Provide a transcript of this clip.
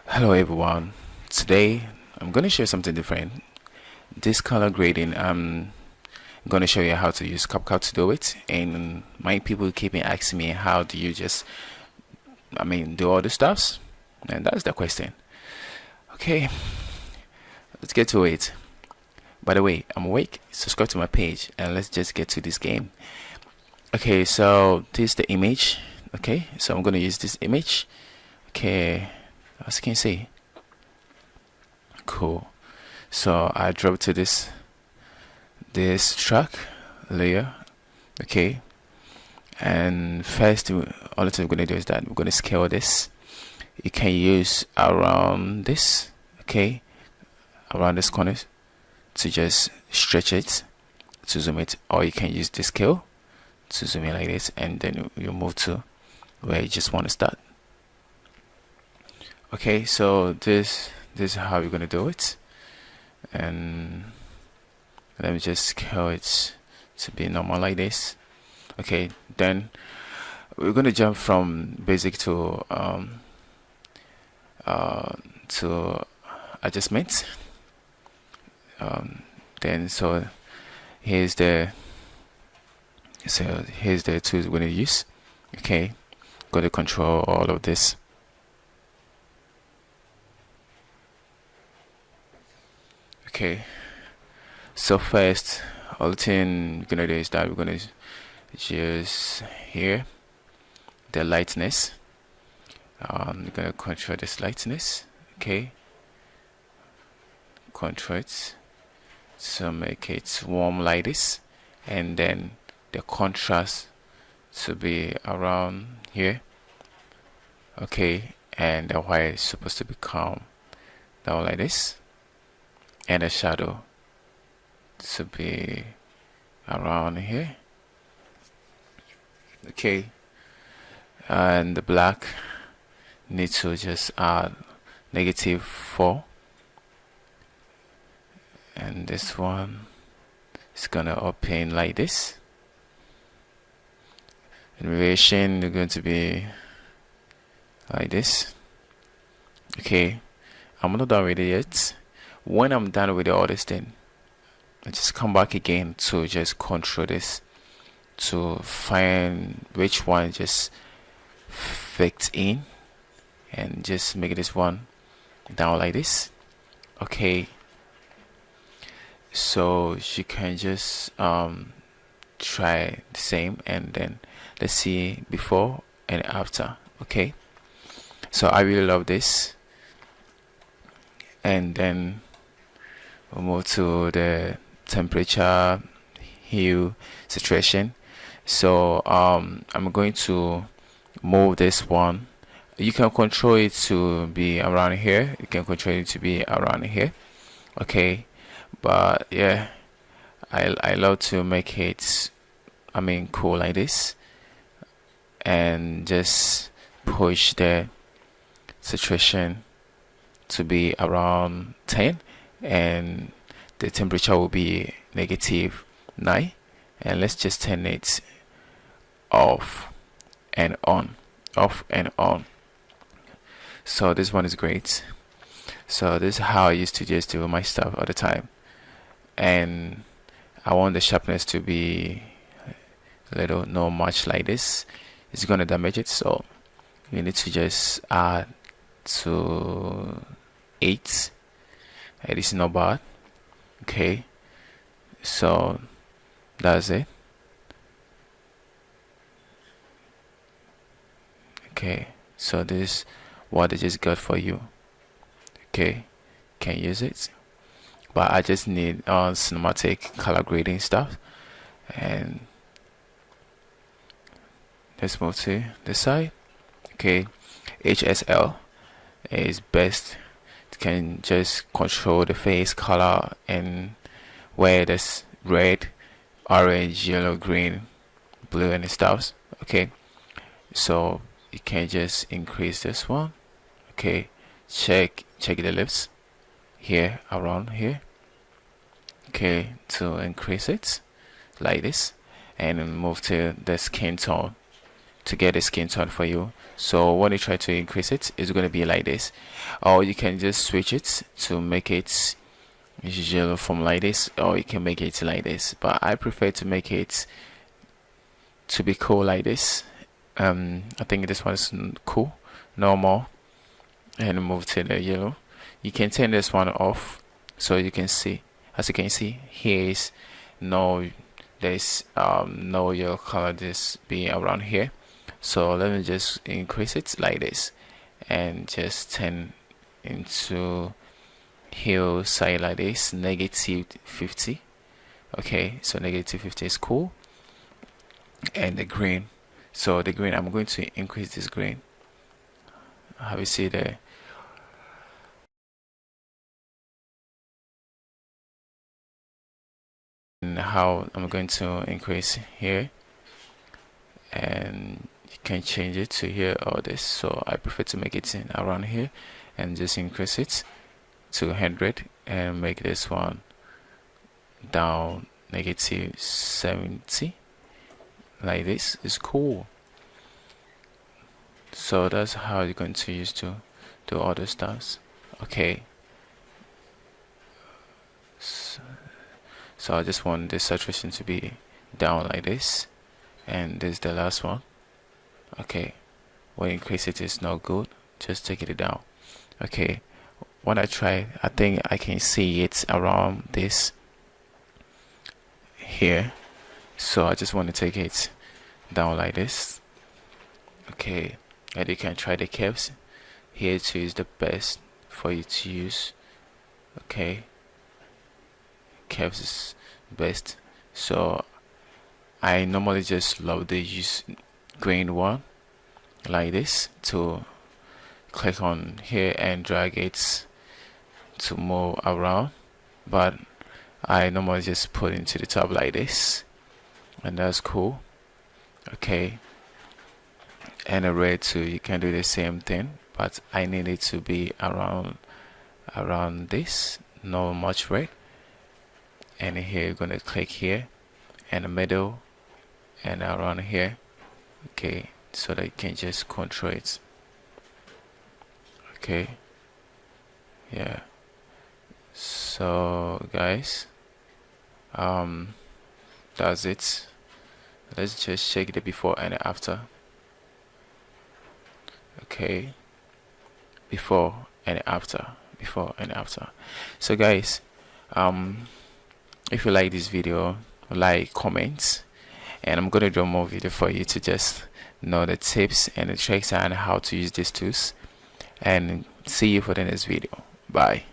Hello everyone. Today I'm going to show you something different. This color grading, I'm going to show you how to use CapCut to do it. And my people keep asking me, how do you just, do all the stuffs? And that's the question. Okay, let's get to it. By the way, I'm awake. Subscribe to my page and let's just get to this game. Okay, so this is the image. Okay, so I'm going to use this image. Okay, as you can see. Cool. So I drop to this track layer. Okay, and first all the thing we're gonna do is that we're gonna scale this. You can use around this, okay, around this corner to just stretch it, to zoom it, or you can use the scale to zoom in like this, and then you move to where you just want to start. Okay, so this is how you're gonna do it. And let me just scale it to be normal like this. Okay, then we're going to jump from basic to adjustment. Then here's the tools we're going to use. Okay, go to control all of this. Okay, so first all the thing we're gonna do is that we're gonna use here the lightness. We're gonna control this lightness. Okay, control it to make it warm like this, and then the contrast to be around here. Okay, and the white is supposed to become down like this, and the shadow to be around here. Okay, and the black need to just add -4, and this one is gonna open like this, and variation is going to be like this. Okay, I'm not done with it yet. When I'm done with all this thing, I just come back again to just control this to find which one just fits in, and just make this one down like this. Okay, so you can just try the same, and then let's see before and after. Okay, so I really love this. And then we'll move to the temperature, hue, saturation. So I'm going to move this one. You can control it to be around here, you can control it to be around here. Okay, but yeah, I love to make it cool like this, and just push the saturation to be around 10, and the temperature will be -9, and let's just turn it off and on, off and on. So this one is great. So this is how I used to just do my stuff all the time, and I want the sharpness to be a little, not much like this. It's gonna damage it, so you need to just add to 8. It is not bad. Okay, so that's it. Okay, so this is what I just got for you. Okay, can use it, but I just need cinematic color grading stuff. And let's move to the side. Okay, HSL is best. It can just control the face color and where there's red, orange, yellow, green, blue, and stuff. Okay, so you can just increase this one. Okay, check the lips here, around here. Okay, to increase it like this, and move to the skin tone. to get the skin tone for you. So when you try to increase it, it's going to be like this, or you can just switch it to make it yellow from like this, or you can make it like this, but I prefer to make it to be cool like this. I think this one is cool, normal, and move to the yellow. You can turn this one off, so you can see, as you can see here is there's no yellow color just being around here. So let me just increase it like this and just turn into hue side like this, -50. Okay, so -50 is cool. And the green, so the green, I'm going to increase this green. Have you see there? And how I'm going to increase here, and you can change it to here or this. So I prefer to make it in around here and just increase it to 100 and make this one down -70 like this. Is cool. So that's how you're going to use to do other stuff. Okay, so I just want this saturation to be down like this, and this is the last one. Okay, when you increase it, it's not good, just take it down. Okay, when I try, I think I can see it around this here, so I just want to take it down like this. Okay, and you can try the curves here too, is the best for you to use. Okay, curves is best. So I normally just love the use grain one like this, to click on here and drag it to move around, but I normally just put into the top like this, and that's cool. Okay, and a red too, you can do the same thing, but I need it to be around this, not much red. And here you're gonna click here and the middle and around here. Okay, so that you can just control it. Okay, yeah. So guys, that's it. Let's just check the before and after. Okay, before and after, before and after. So guys, if you like this video, like, comment, and I'm gonna do more video for you to just know the tips and the tricks and how to use these tools. And see you for the next video. Bye.